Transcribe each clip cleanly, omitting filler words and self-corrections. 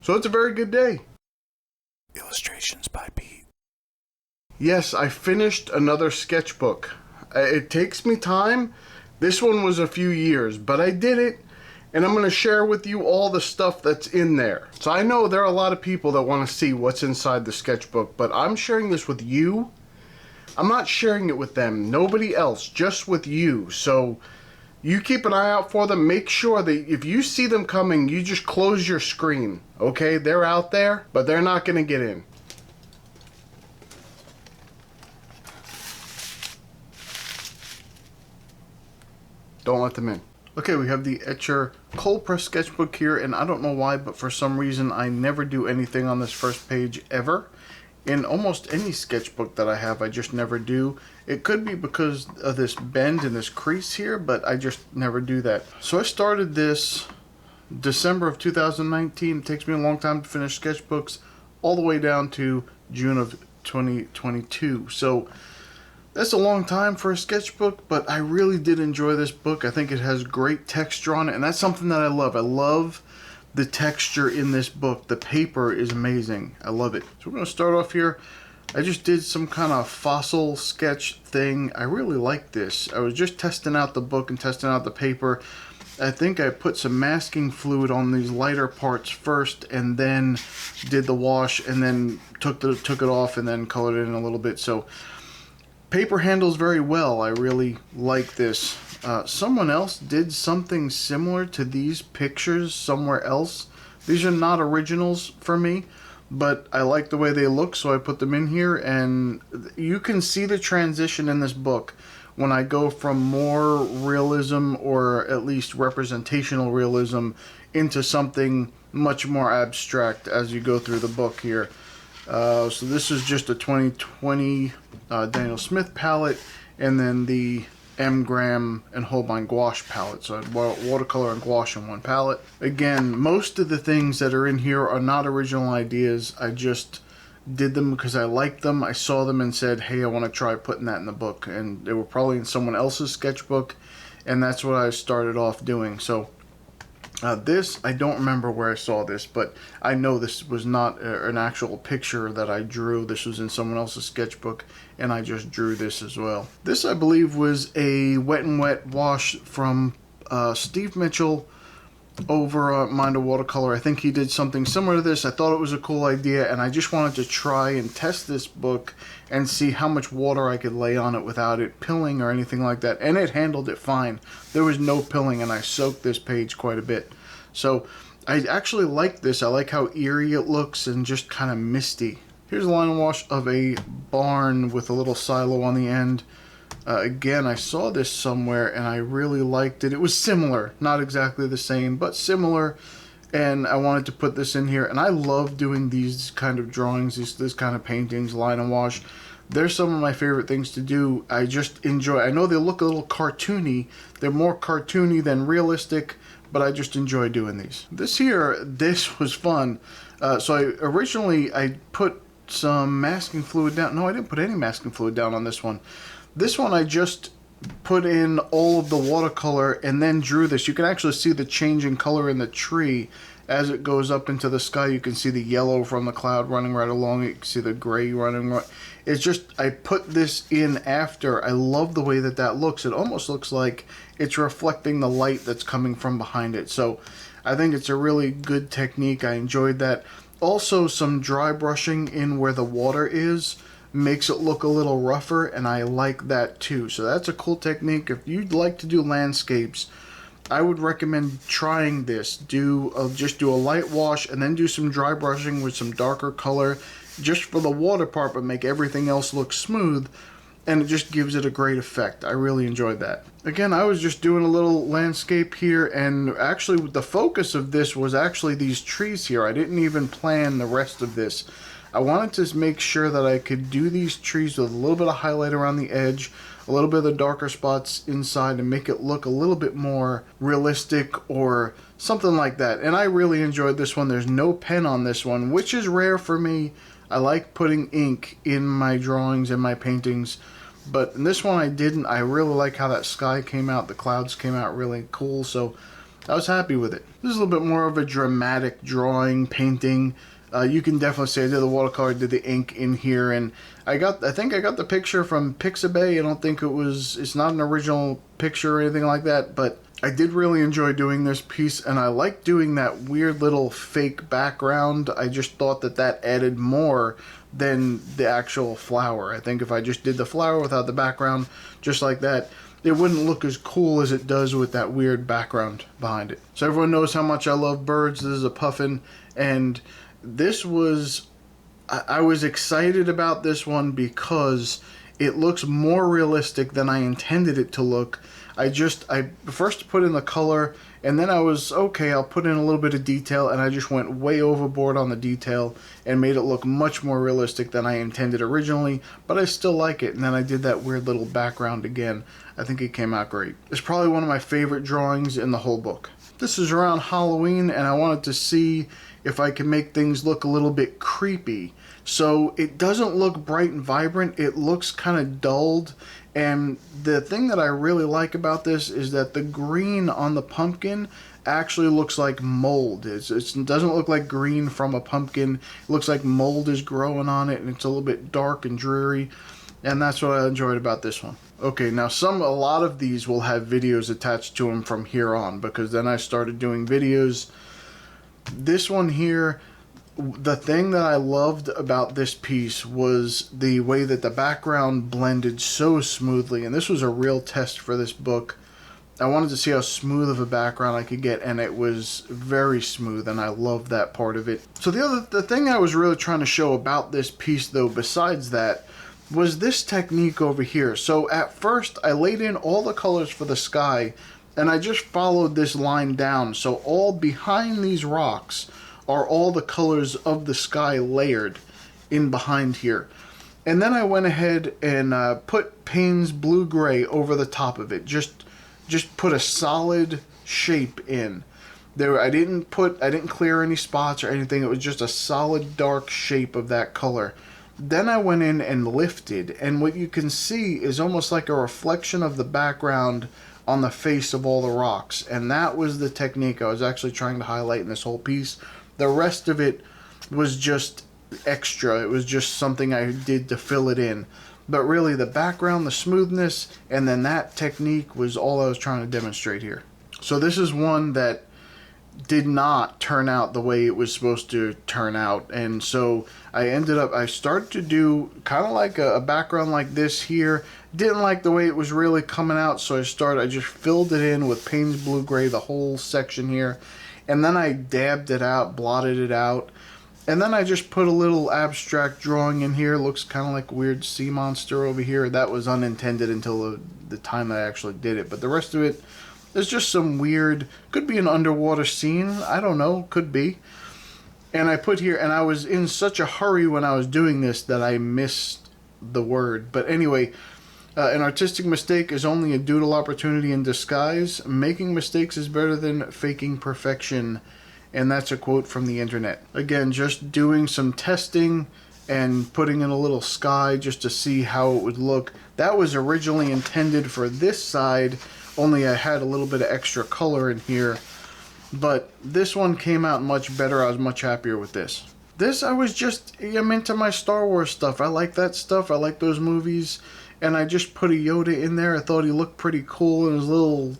So it's a very good day. Illustrations by Pete. Yes, I finished another sketchbook. It takes me time. This one was a few years, but I did it, and I'm going to share with you all the stuff that's in there. So I know there are a lot of people that want to see what's inside the sketchbook, but I'm sharing this with you. I'm not sharing it with them, nobody else, just with you. So you keep an eye out for them. Make sure that if you see them coming, you just close your screen, okay? They're out there, but they're not going to get in. Don't let them in. Okay, we have the Etchr cold press sketchbook here, and I don't know why, but for some reason I never do anything on this first page ever. In almost any sketchbook that I have, I just never do. It could be because of this bend and this crease here, but I just never do that. So I started this December of 2019. It takes me a long time to finish sketchbooks, all the way down to June of 2022. So that's a long time for a sketchbook, but I really did enjoy this book. I think it has great texture on it, and that's something that I love. I love the texture in this book. The paper is amazing. I love it. So we're going to start off here. I just did some kind of fossil sketch thing. I really like this. I was just testing out the book and testing out the paper. I think I put some masking fluid on these lighter parts first, and then did the wash, and then took it off, and then colored it in a little bit. So paper handles very well. I really like this. Someone else did something similar to these pictures somewhere else. These are not originals for me, but I like the way they look, so I put them in here, and you can see the transition in this book when I go from more realism, or at least representational realism, into something much more abstract as you go through the book here. So this is just a 2020 Daniel Smith palette, and then the M. Graham and Holbein gouache palette. So I had watercolor and gouache in one palette. Again, most of the things that are in here are not original ideas. I just did them because I liked them. I saw them and said, hey, I want to try putting that in the book. And they were probably in someone else's sketchbook, and that's what I started off doing. So this, I don't remember where I saw this, but I know this was not an actual picture that I drew. This was in someone else's sketchbook, and I just drew this as well. This, I believe, was a wet and wet wash from Steve Mitchell over Mind of Watercolor. I think he did something similar to this. I thought it was a cool idea, and I just wanted to try and test this book and see how much water I could lay on it without it pilling or anything like that, and it handled it fine. There was no pilling, and I soaked this page quite a bit. So I actually like this. I like how eerie it looks and just kind of misty. Here's a line wash of a barn with a little silo on the end. Again, I saw this somewhere and I really liked it. It was similar, not exactly the same, but similar, and I wanted to put this in here. And I love doing these kind of drawings, this kind of paintings, line and wash. They're some of my favorite things to do. I just enjoy. I know they look a little cartoony. They're more cartoony than realistic, but I just enjoy doing these. This was fun. So originally I put some masking fluid down. No, I didn't put any masking fluid down on this one. This one I just put in all of the watercolor and then drew this. You can actually see the change in color in the tree as it goes up into the sky. You can see the yellow from the cloud running right along it. You can see the gray running right. It's just, I put this in after. I love the way that looks. It almost looks like it's reflecting the light that's coming from behind it. So I think it's a really good technique. I enjoyed that. Also, some dry brushing in where the water is makes it look a little rougher, and I like that too. So that's a cool technique. If you'd like to do landscapes, I would recommend trying this. Just do a light wash and then do some dry brushing with some darker color just for the water part, but make everything else look smooth, and it just gives it a great effect. I really enjoyed that. Again, I was just doing a little landscape here, and actually the focus of this was actually these trees here. I didn't even plan the rest of this. I wanted to make sure that I could do these trees with a little bit of highlight around the edge, a little bit of the darker spots inside, and make it look a little bit more realistic or something like that. And I really enjoyed this one. There's no pen on this one, which is rare for me. I like putting ink in my drawings and my paintings, but in this one I didn't. I really like how that sky came out. The clouds came out really cool, so I was happy with it. This is a little bit more of a dramatic drawing, painting. You can definitely say I did the watercolor, did the ink in here, and I think I got the picture from Pixabay. I don't think it's not an original picture or anything like that, but I did really enjoy doing this piece, and I like doing that weird little fake background. I just thought that added more than the actual flower. I think if I just did the flower without the background, just like that, it wouldn't look as cool as it does with that weird background behind it. So everyone knows how much I love birds. This is a puffin, and this was, I was excited about this one because it looks more realistic than I intended it to look. I first put in the color, and then I was, okay, I'll put in a little bit of detail, and I just went way overboard on the detail and made it look much more realistic than I intended originally, but I still like it. And then I did that weird little background again. I think it came out great. It's probably one of my favorite drawings in the whole book. This is around Halloween, and I wanted to see if I can make things look a little bit creepy. So it doesn't look bright and vibrant, it looks kind of dulled. And the thing that I really like about this is that the green on the pumpkin actually looks like mold. It doesn't look like green from a pumpkin. It looks like mold is growing on it, and it's a little bit dark and dreary. And that's what I enjoyed about this one. Okay, now a lot of these will have videos attached to them from here on, because then I started doing videos. This one here, the thing that I loved about this piece was the way that the background blended so smoothly, and this was a real test for this book. I wanted to see how smooth of a background I could get, and it was very smooth, and I loved that part of it. So the thing I was really trying to show about this piece, though, besides that, was this technique over here. So at first, I laid in all the colors for the sky, and I just followed this line down. So all behind these rocks are all the colors of the sky layered in behind here. And then I went ahead and put Payne's blue-gray over the top of it. Just put a solid shape in. I didn't clear any spots or anything. It was just a solid dark shape of that color. Then I went in and lifted, and what you can see is almost like a reflection of the background on the face of all the rocks. And that was the technique I was actually trying to highlight in this whole piece. The rest of it was just extra. It was just something I did to fill it in. But really, the background, the smoothness, and then that technique was all I was trying to demonstrate here. So this is one that did not turn out the way it was supposed to turn out. And so I started to do kind of like a background like this here. Didn't like the way it was really coming out, so I just filled it in with Payne's blue-gray, the whole section here. And then I dabbed it out, blotted it out. And then I just put a little abstract drawing in here. Looks kind of like a weird sea monster over here. That was unintended until the time that I actually did it. But the rest of it is just some weird, could be an underwater scene. I don't know, could be. And I put here, and I was in such a hurry when I was doing this that I missed the word. But anyway, an artistic mistake is only a doodle opportunity in disguise. Making mistakes is better than faking perfection. And that's a quote from the internet. Again, just doing some testing and putting in a little sky just to see how it would look. That was originally intended for this side, only I had a little bit of extra color in here. But this one came out much better. I was much happier with this. I'm into my Star Wars stuff. I like that stuff. I like those movies. And I just put a Yoda in there. I thought he looked pretty cool in his little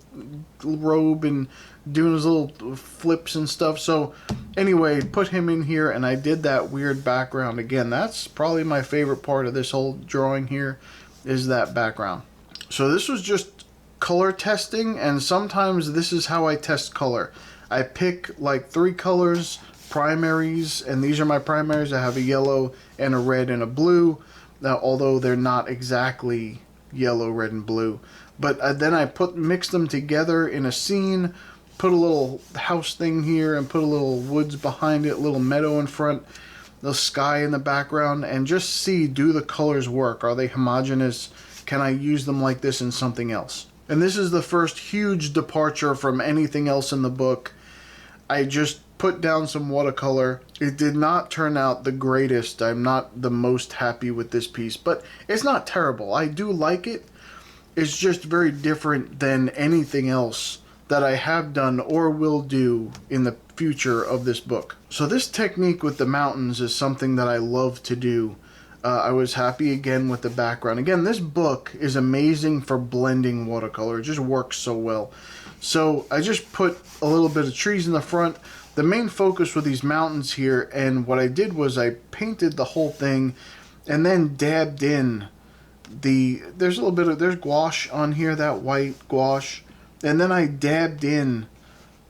robe and doing his little flips and stuff. So anyway, put him in here, and I did that weird background again. That's probably my favorite part of this whole drawing here, is that background. So this was just color testing, and sometimes this is how I test color. I pick like 3 colors, primaries, and these are my primaries. I have a yellow and a red and a blue. Now, although they're not exactly yellow, red, and blue. But then I mix them together in a scene, put a little house thing here, and put a little woods behind it, a little meadow in front, the sky in the background, and just see, do the colors work? Are they homogeneous? Can I use them like this in something else? And this is the first huge departure from anything else in the book. I just put down some watercolor. It did not turn out the greatest. I'm not the most happy with this piece, but it's not terrible. I do like it. It's just very different than anything else that I have done or will do in the future of this book. So this technique with the mountains is something that I love to do. I was happy again with the background. Again, this book is amazing for blending watercolor. It just works so well. So I just put a little bit of trees in the front. The main focus with these mountains here, and what I did was I painted the whole thing and then dabbed in there's a little bit of, there's gouache on here, that white gouache, and then I dabbed in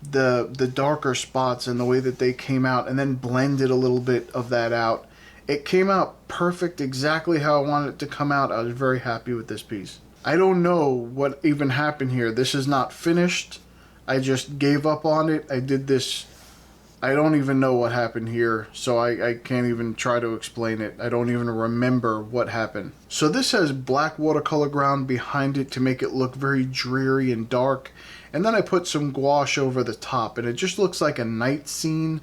the darker spots and the way that they came out, and then blended a little bit of that out. It came out perfect, exactly how I wanted it to come out. I was very happy with this piece. I don't know what even happened here. This is not finished. I just gave up on it. I did this. I don't even know what happened here, so I can't even try to explain it. I don't even remember what happened. So this has black watercolor ground behind it to make it look very dreary and dark. And then I put some gouache over the top, and it just looks like a night scene.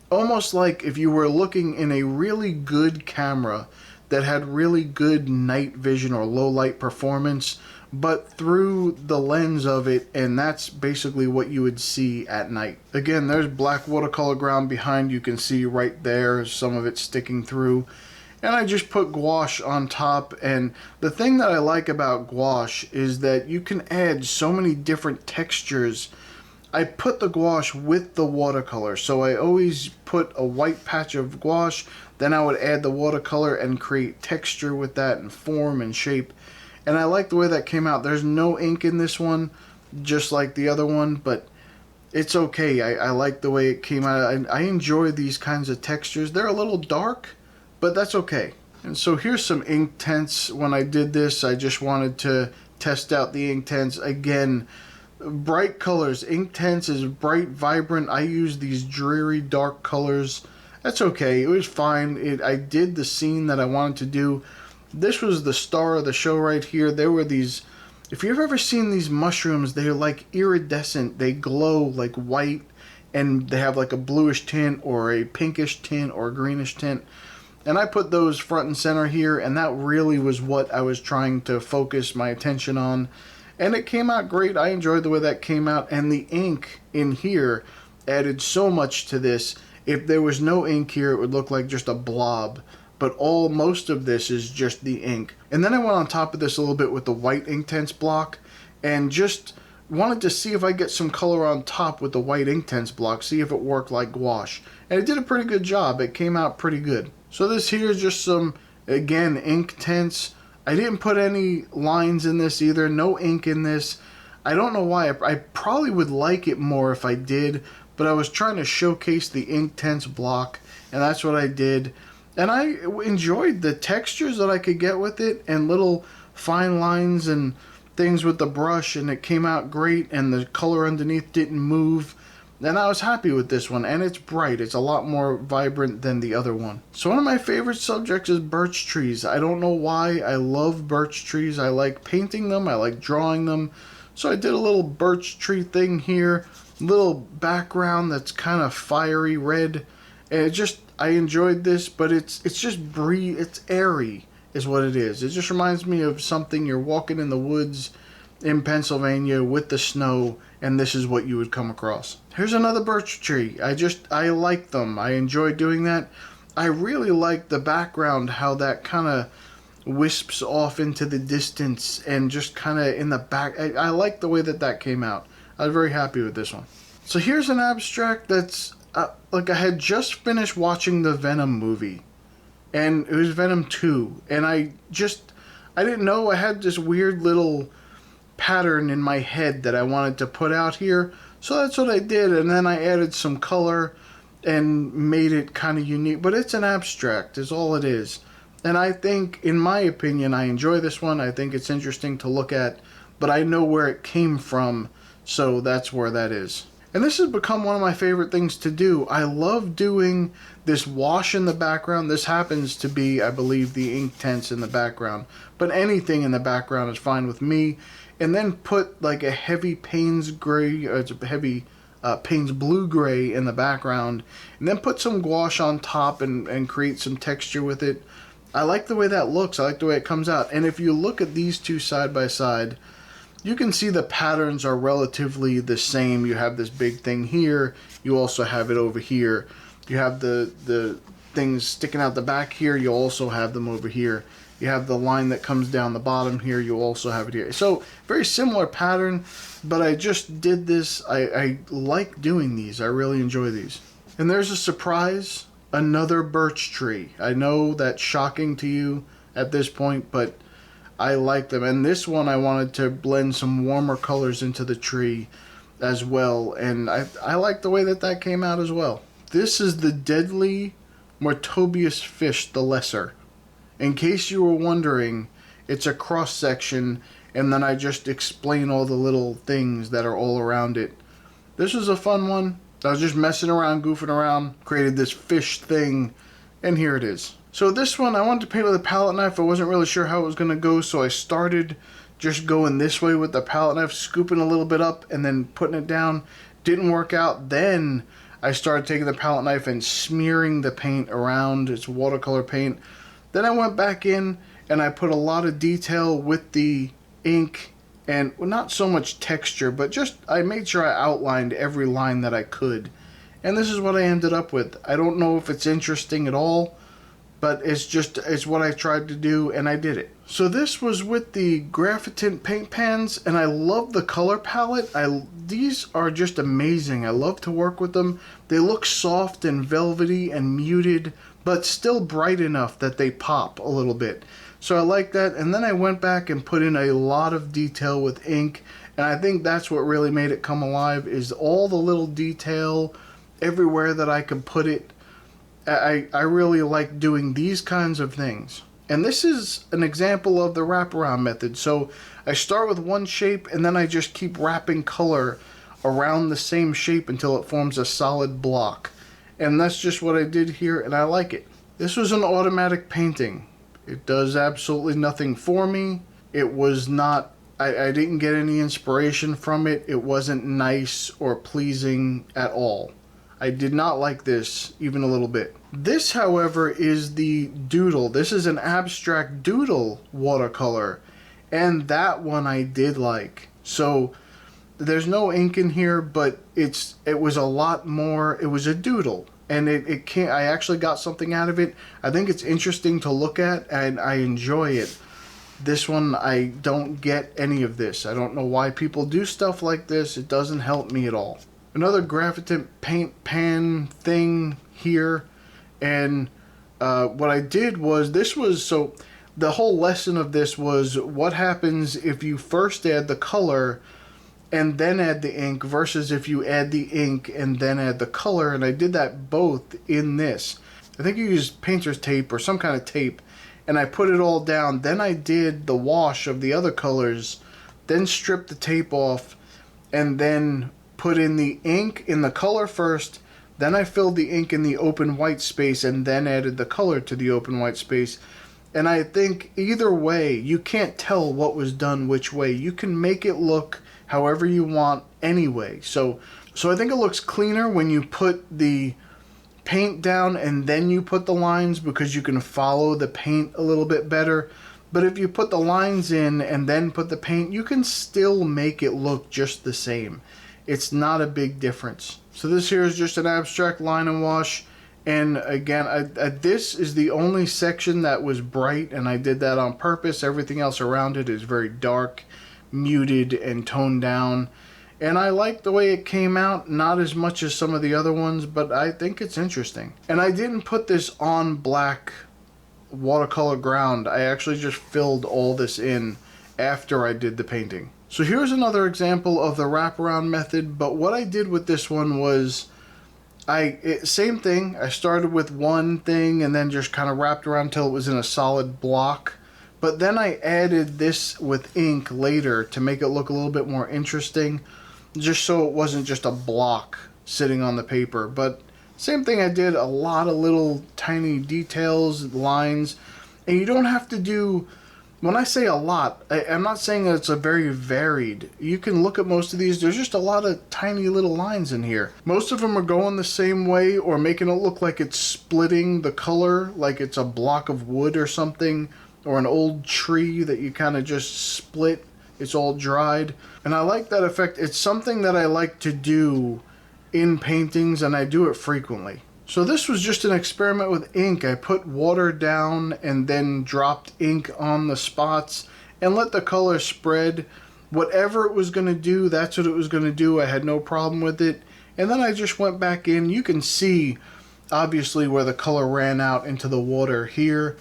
Almost like if you were looking in a really good camera that had really good night vision or low light performance, but through the lens of it, and that's basically what you would see at night. Again, there's black watercolor ground behind. You can see right there some of it sticking through. And I just put gouache on top, and the thing that I like about gouache is that you can add so many different textures. I put the gouache with the watercolor, so I always put a white patch of gouache, then I would add the watercolor and create texture with that and form and shape. And I like the way that came out. There's no ink in this one, just like the other one, but it's okay. I like the way it came out. I enjoy these kinds of textures. They're a little dark, but that's okay. And so here's some ink tints. When I did this, I just wanted to test out the ink tints. Again, bright colors. Ink tints is bright, vibrant. I use these dreary, dark colors. That's okay. It was fine. I did the scene that I wanted to do. This was the star of the show right here. There were these, if you've ever seen these mushrooms, they're like iridescent. They glow like white, and they have like a bluish tint or a pinkish tint or a greenish tint. And I put those front and center here, and that really was what I was trying to focus my attention on. And it came out great. I enjoyed the way that came out, and the ink in here added so much to this. If there was no ink here, it would look like just a blob. But most of this is just the ink. And then I went on top of this a little bit with the white Inktense block, and just wanted to see if I get some color on top with the white Inktense block, see if it worked like gouache. And it did a pretty good job. It came out pretty good. So this here is just some, again, Inktense. I didn't put any lines in this either. No ink in this. I don't know why. I probably would like it more if I did, but I was trying to showcase the Inktense block, and that's what I did. And I enjoyed the textures that I could get with it, and little fine lines and things with the brush, and it came out great, and the color underneath didn't move. And I was happy with this one, and it's bright. It's a lot more vibrant than the other one. So one of my favorite subjects is birch trees. I don't know why. I love birch trees. I like painting them. I like drawing them. So I did a little birch tree thing here. Little background that's kind of fiery red. And I enjoyed this, but it's airy is what it is. It just reminds me of something you're walking in the woods in Pennsylvania with the snow, and this is what you would come across. Here's another birch tree. I like them. I enjoy doing that. I really like the background, how that kind of wisps off into the distance and just kind of in the back. I like the way that came out. I was very happy with this one. So here's an abstract that's like I had just finished watching the Venom movie, and it was Venom 2, and I didn't know I had this weird little pattern in my head that I wanted to put out here, so that's what I did. And then I added some color and made it kind of unique, but it's an abstract is all it is. And I think, in my opinion, I enjoy this one. I think it's interesting to look at, but I know where it came from, so that's where that is. And this has become one of my favorite things to do. I love doing this wash in the background. This happens to be, I believe, the Inktense in the background, but anything in the background is fine with me. And then put like a heavy Payne's gray, or it's a heavy Payne's blue gray in the background, and then put some gouache on top and create some texture with it. I like the way that looks. I like the way it comes out. And if you look at these two side by side, you can see the patterns are relatively the same. You have this big thing here. You also have it over here. You have the things sticking out the back here. You also have them over here. You have the line that comes down the bottom here. You also have it here. So very similar pattern, but I just did this. I like doing these. I really enjoy these. And there's a surprise, another birch tree. I know that's shocking to you at this point, but I like them. And this one I wanted to blend some warmer colors into the tree as well. And I like the way that came out as well. This is the deadly Mortobius fish, the lesser. In case you were wondering, it's a cross section, and then I just explain all the little things that are all around it. This was a fun one. I was just messing around, goofing around, created this fish thing, and here it is. So this one, I wanted to paint with a palette knife. I wasn't really sure how it was going to go, so I started just going this way with the palette knife, scooping a little bit up, and then putting it down. Didn't work out. Then I started taking the palette knife and smearing the paint around. It's watercolor paint. Then I went back in and I put a lot of detail with the ink, and well, not so much texture, but just I made sure I outlined every line that I could. And this is what I ended up with. I don't know if it's interesting at all, but it's what I tried to do, and I did it. So this was with the Graphitin paint pans, and I love the color palette. These are just amazing. I love to work with them. They look soft and velvety and muted, but still bright enough that they pop a little bit. So I like that. And then I went back and put in a lot of detail with ink, and I think that's what really made it come alive, is all the little detail everywhere that I could put it. I really like doing these kinds of things. And this is an example of the wraparound method. So I start with one shape, and then I just keep wrapping color around the same shape until it forms a solid block. And that's just what I did here, and I like it. This was an automatic painting. It does absolutely nothing for me. It was not, I didn't get any inspiration from it. It wasn't nice or pleasing at all. I did not like this even a little bit. This, however, is the doodle. This is an abstract doodle watercolor, and that one I did like. So there's no ink in here, but it was a lot more. It was a doodle, and I actually got something out of it. I think it's interesting to look at, and I enjoy it. This one, I don't get any of this. I don't know why people do stuff like this. It doesn't help me at all. Another Graphitin paint pan thing here, and what I did was, so the whole lesson of this was what happens if you first add the color and then add the ink versus if you add the ink and then add the color. And I did that both in this. I think you used painter's tape or some kind of tape, and I put it all down. Then I did the wash of the other colors, then stripped the tape off, and then put in the ink in the color first. Then I filled the ink in the open white space and then added the color to the open white space. And I think either way, you can't tell what was done which way. You can make it look however you want anyway. So I think it looks cleaner when you put the paint down and then you put the lines, because you can follow the paint a little bit better. But if you put the lines in and then put the paint, you can still make it look just the same. It's not a big difference. So this here is just an abstract line and wash. And again, this is the only section that was bright, and I did that on purpose. Everything else around it is very dark, muted, and toned down. And I like the way it came out, not as much as some of the other ones, but I think it's interesting. And I didn't put this on black watercolor ground. I actually just filled all this in after I did the painting. So here's another example of the wraparound method, but what I did with this one was, same thing. I started with one thing and then just kind of wrapped around until it was in a solid block. But then I added this with ink later to make it look a little bit more interesting, just so it wasn't just a block sitting on the paper. But same thing I did, a lot of little tiny details, lines, and you don't have to do. When I say a lot, I'm not saying that it's a very varied. You can look at most of these. There's just a lot of tiny little lines in here. Most of them are going the same way or making it look like it's splitting the color, like it's a block of wood or something, or an old tree that you kind of just split It's all dried. And I like that effect. It's something that I like to do in paintings, and I do it frequently. So this was just an experiment with ink. I put water down and then dropped ink on the spots and let the color spread. Whatever it was going to do, that's what it was going to do. I had no problem with it. And then I just went back in. You can see, obviously, where the color ran out into the water here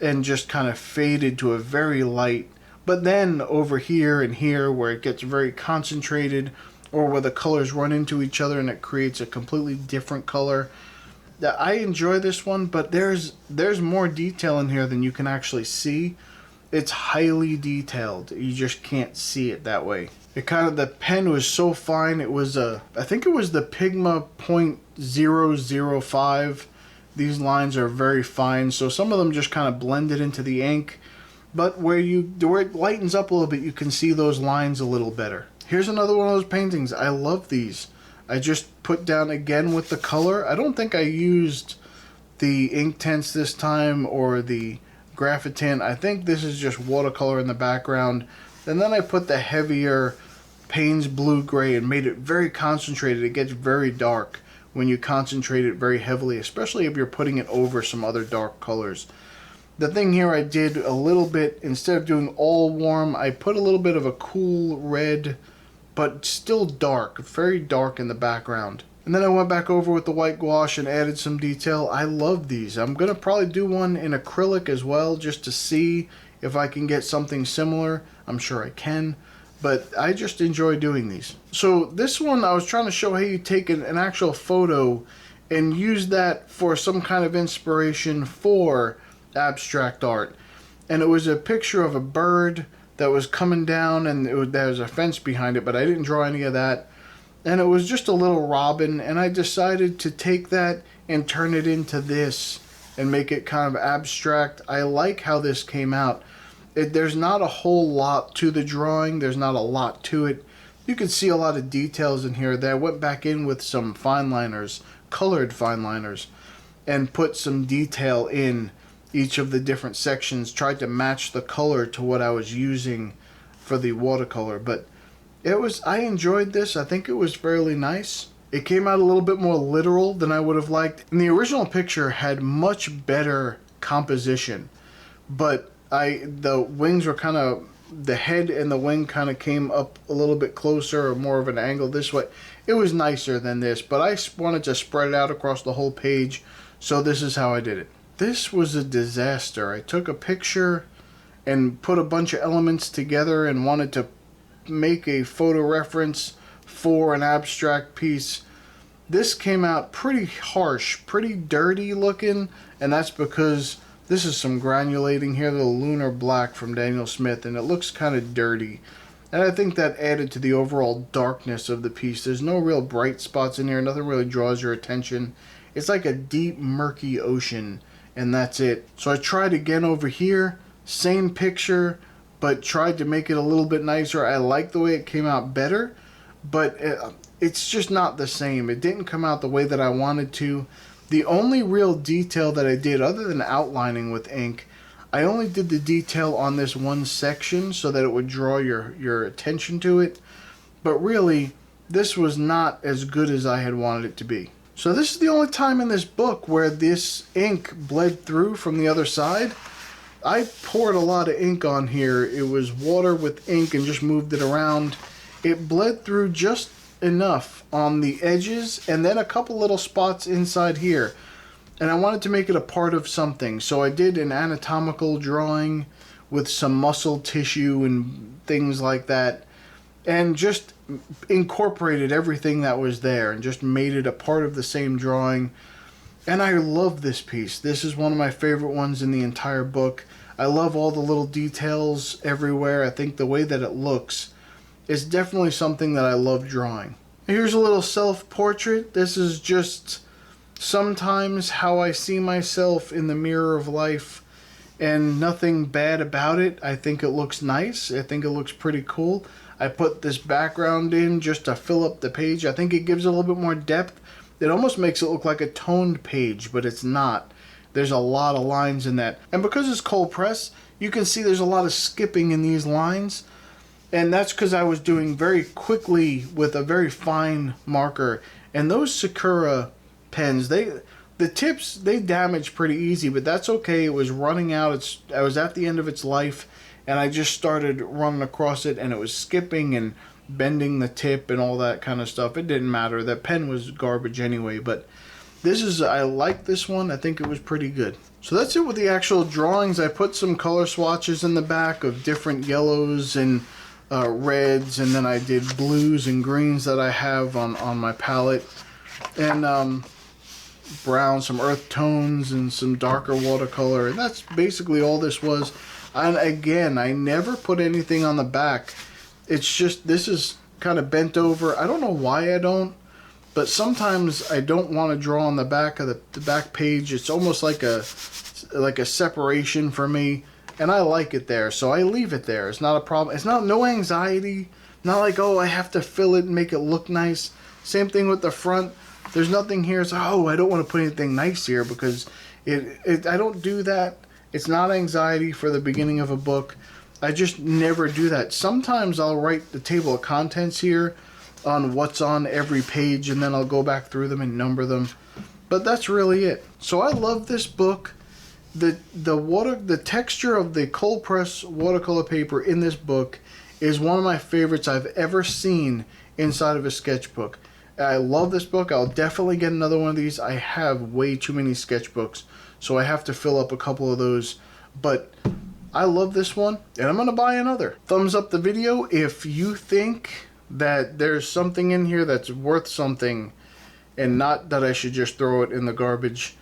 and just kind of faded to a very light. But then over here and here, where it gets very concentrated, or where the colors run into each other and it creates a completely different color. I enjoy this one, but there's more detail in here than you can actually see. It's highly detailed. You just can't see it that way. The pen was so fine. It was I think it was the Pigma .005. These lines are very fine, so some of them just kind of blended into the ink. But where it lightens up a little bit, you can see those lines a little better. Here's another one of those paintings. I love these. I just put down again with the color. I don't think I used the Inktense this time or the Graphitint. I think this is just watercolor in the background. And then I put the heavier Payne's Blue Gray and made it very concentrated. It gets very dark when you concentrate it very heavily, especially if you're putting it over some other dark colors. The thing here, I did a little bit, instead of doing all warm, I put a little bit of a cool red, but still dark, very dark in the background. And then I went back over with the white gouache and added some detail. I love these. I'm going to probably do one in acrylic as well, just to see if I can get something similar. I'm sure I can, but I just enjoy doing these. So this one, I was trying to show how you take an actual photo and use that for some kind of inspiration for abstract art. And it was a picture of a bird that was coming down, and there was a fence behind it, but I didn't draw any of that. And it was just a little robin, and I decided to take that and turn it into this and make it kind of abstract. I like how this came out. There's not a whole lot to the drawing. There's not a lot to it. You can see a lot of details in here that I went back in with some fine liners, colored fine liners, and put some detail in each of the different sections, tried to match the color to what I was using for the watercolor. But I enjoyed this. I think it was fairly nice. It came out a little bit more literal than I would have liked. And the original picture had much better composition, but the wings were kind of, the head and the wing kind of came up a little bit closer, or more of an angle this way. It was nicer than this, but I wanted to spread it out across the whole page, so this is how I did it. This was a disaster. I took a picture and put a bunch of elements together and wanted to make a photo reference for an abstract piece. This came out pretty harsh, pretty dirty looking, and that's because this is some granulating here, the Lunar Black from Daniel Smith, and it looks kind of dirty. And I think that added to the overall darkness of the piece. There's no real bright spots in here, nothing really draws your attention. It's like a deep, murky ocean, and that's it. So I tried again over here, same picture, but tried to make it a little bit nicer. I like the way it came out better, but it's just not the same. It didn't come out the way that I wanted to. The only real detail that I did, other than outlining with ink, I only did the detail on this one section so that it would draw your attention to it. But really, this was not as good as I had wanted it to be. So this is the only time in this book where this ink bled through from the other side. I poured a lot of ink on here. It was water with ink and just moved it around. It bled through just enough on the edges and then a couple little spots inside here. And I wanted to make it a part of something. So I did an anatomical drawing with some muscle tissue and things like that. And just incorporated everything that was there and just made it a part of the same drawing. And I love this piece. This is one of my favorite ones in the entire book. I love all the little details everywhere. I think the way that it looks is definitely something that I love drawing. Here's a little self-portrait. This is just sometimes how I see myself in the mirror of life, and nothing bad about it. I think it looks nice. I think it looks pretty cool. I put this background in just to fill up the page. I think it gives it a little bit more depth. It almost makes it look like a toned page, but it's not. There's a lot of lines in that. And because it's cold press, you can see there's a lot of skipping in these lines. And that's because I was doing very quickly with a very fine marker. And those Sakura pens, the tips, they damage pretty easy, but that's okay. It was running out. I was at the end of its life, and I just started running across it, and it was skipping and bending the tip and all that kind of stuff. It didn't matter. That pen was garbage anyway, but I like this one. I think it was pretty good. So that's it with the actual drawings. I put some color swatches in the back of different yellows and reds, and then I did blues and greens that I have on my palette, and brown, some earth tones, and some darker watercolor. And that's basically all this was. And again, I never put anything on the back. It's just, this is kind of bent over. I don't know why I don't, but sometimes I don't want to draw on the back of the back page. It's almost like a separation for me, and I like it there, so I leave it there. It's not a problem. It's no anxiety. Not like, oh, I have to fill it and make it look nice. Same thing with the front. There's nothing here. It's, oh, I don't want to put anything nice here, because I don't do that. It's not anxiety for the beginning of a book. I just never do that. Sometimes I'll write the table of contents here on what's on every page, and then I'll go back through them and number them. But that's really it. So I love this book. The texture of the cold press watercolor paper in this book is one of my favorites I've ever seen inside of a sketchbook. I love this book. I'll definitely get another one of these. I have way too many sketchbooks, so I have to fill up a couple of those. But I love this one, and I'm going to buy another. Thumbs up the video if you think that there's something in here that's worth something, and not that I should just throw it in the garbage.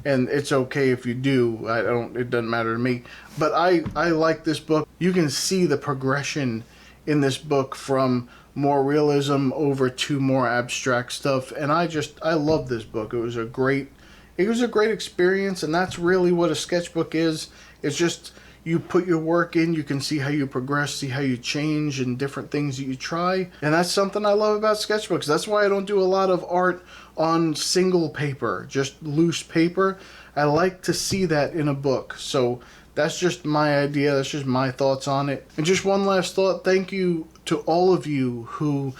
And it's okay if you do. It doesn't matter to me. But I like this book. You can see the progression in this book from more realism over to more abstract stuff, and I love this book. It was a great experience, and that's really what a sketchbook is. It's just, you put your work in, you can see how you progress, see how you change, and different things that you try. And that's something I love about sketchbooks. That's why I don't do a lot of art on single paper, just loose paper. I like to see that in a book. So that's just my idea. That's just my thoughts on it. And just one last thought. Thank you to all of you who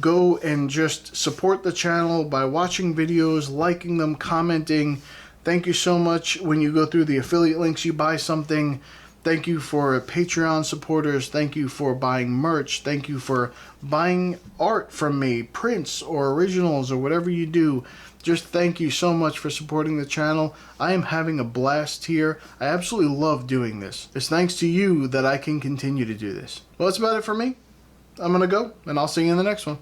go and just support the channel by watching videos, liking them, commenting. Thank you so much. When you go through the affiliate links, you buy something. Thank you for Patreon supporters. Thank you for buying merch. Thank you for buying art from me, prints or originals or whatever you do. Just thank you so much for supporting the channel. I am having a blast here. I absolutely love doing this. It's thanks to you that I can continue to do this. Well, that's about it for me. I'm going to go, and I'll see you in the next one.